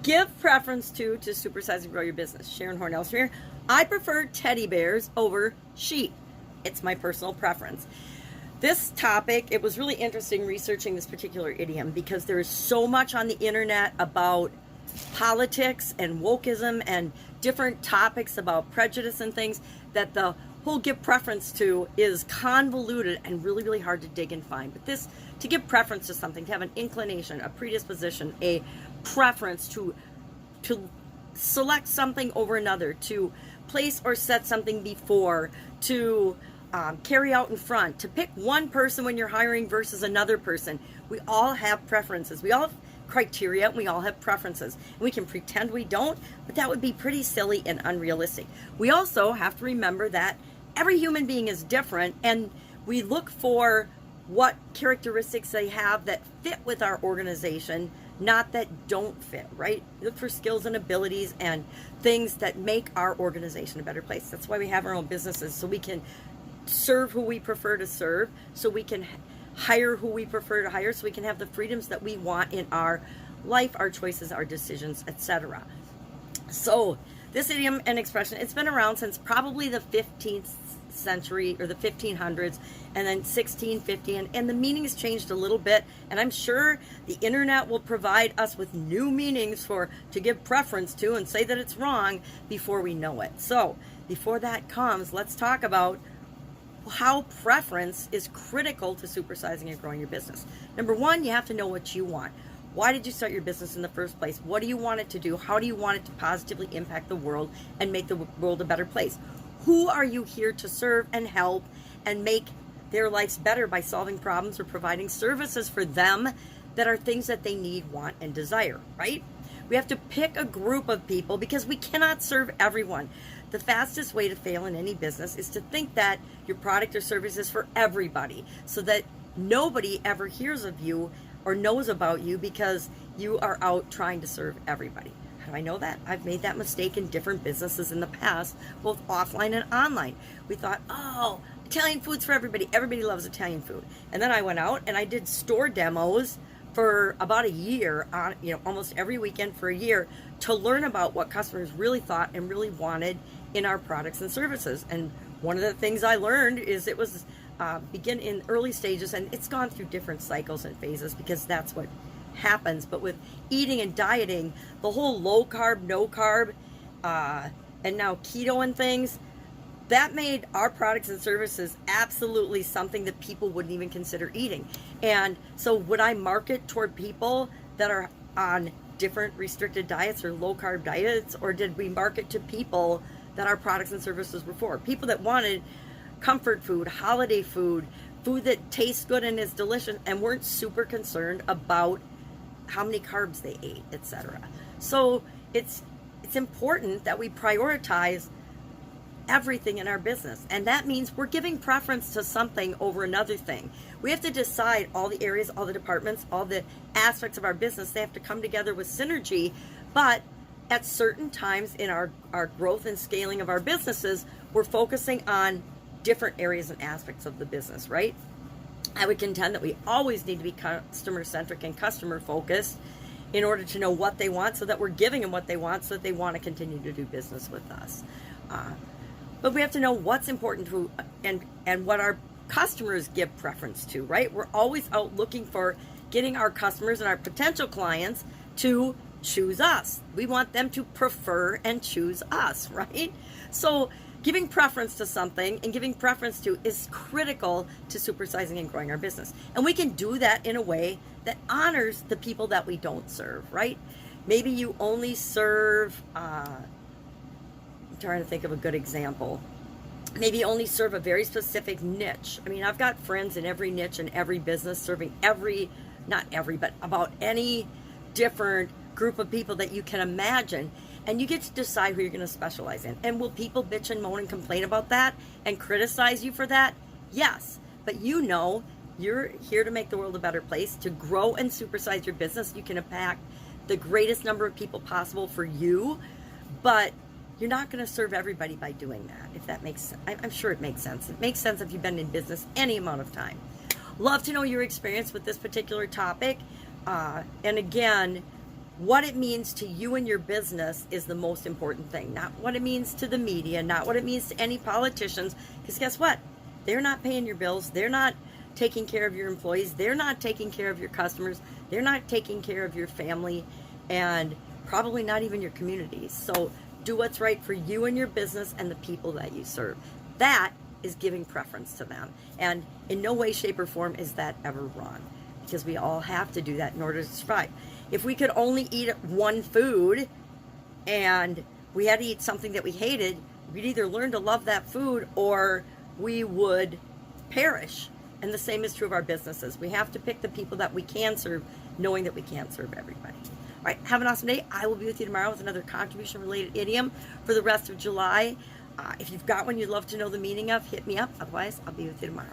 Give preference to supersize and grow your business. Sharon Horne-Ellstrom here. I prefer teddy bears over sheep. It's my personal preference. This topic, it was really interesting researching this particular idiom because there is so much on the internet about politics and wokeism and different topics about prejudice and things that the whole give preference to is convoluted and really, really hard to dig and find. But this, to give preference to something, to have an inclination, a predisposition, a preference to select something over another, to place or set something before, to carry out in front, to pick one person when you're hiring versus another person. We all have preferences. We all have criteria, and we all have preferences. And we can pretend we don't, but that would be pretty silly and unrealistic. We also have to remember that every human being is different, and we look for what characteristics they have that fit with our organization, not that don't fit, right? Look for skills and abilities and things that make our organization a better place. That's why we have our own businesses, so we can serve who we prefer to serve, so we can hire who we prefer to hire, so we can have the freedoms that we want in our life, our choices, our decisions, etc. So this idiom and expression, it's been around since probably the 15th century or the 1500s, and then 1650, and the meanings changed a little bit, and I'm sure the internet will provide us with new meanings to give preference to and say that it's wrong before we know it. So before that comes, let's talk about how preference is critical to supersizing and growing your business. Number one, you have to know what you want. Why did you start your business in the first place? What do you want it to do? How do you want it to positively impact the world and make the world a better place? Who are you here to serve and help and make their lives better by solving problems or providing services for them that are things that they need, want, and desire, right? We have to pick a group of people because we cannot serve everyone. The fastest way to fail in any business is to think that your product or service is for everybody, so that nobody ever hears of you or knows about you because you are out trying to serve everybody. How do I know that? I've made that mistake in different businesses in the past, both offline and online. We thought, oh, Italian food's for everybody. Everybody loves Italian food. And then I went out and I did store demos for about a year, on almost every weekend for a year, to learn about what customers really thought and really wanted in our products and services. And one of the things I learned is it was begin in early stages, and it's gone through different cycles and phases because that's what happens. But with eating and dieting, the whole low carb, no carb, and now keto and things, that made our products and services absolutely something that people wouldn't even consider eating. And so would I market toward people that are on different restricted diets or low carb diets, or did we market to people that our products and services were for? People that wanted comfort food, holiday food, food that tastes good and is delicious, and weren't super concerned about how many carbs they ate, etc. So it's important that we prioritize everything in our business, and that means we're giving preference to something over another thing. We have to decide all the areas, all the departments, all the aspects of our business. They have to come together with synergy, but at certain times in our growth and scaling of our businesses, we're focusing on different areas and aspects of the business, right? I would contend that we always need to be customer-centric and customer-focused in order to know what they want, so that we're giving them what they want, so that they want to continue to do business with us. But we have to know what's important to and what our customers give preference to, right? We're always out looking for getting our customers and our potential clients to choose us. We want them to prefer and choose us, right? So giving preference to something and giving preference to is critical to supersizing and growing our business. And we can do that in a way that honors the people that we don't serve, right? Maybe you only serve, trying to think of a good example. Maybe you only serve a very specific niche. I mean, I've got friends in every niche and every business serving not every, but about any different group of people that you can imagine. And you get to decide who you're going to specialize in. And will people bitch and moan and complain about that and criticize you for that? Yes. But you're here to make the world a better place, to grow and supersize your business. You can impact the greatest number of people possible for you, but you're not going to serve everybody by doing that, if that makes sense. I'm sure it makes sense. It makes sense if you've been in business any amount of time. Love to know your experience with this particular topic. And again, what it means to you and your business is the most important thing. Not what it means to the media, not what it means to any politicians. Because guess what? They're not paying your bills. They're not taking care of your employees. They're not taking care of your customers. They're not taking care of your family, and probably not even your communities. So do what's right for you and your business and the people that you serve. That is giving preference to them. And in no way, shape, or form is that ever wrong, because we all have to do that in order to survive. If we could only eat one food and we had to eat something that we hated, we'd either learn to love that food or we would perish. And the same is true of our businesses. We have to pick the people that we can serve, knowing that we can't serve everybody. All right, have an awesome day. I will be with you tomorrow with another contribution-related idiom for the rest of July. If you've got one you'd love to know the meaning of, hit me up. Otherwise, I'll be with you tomorrow.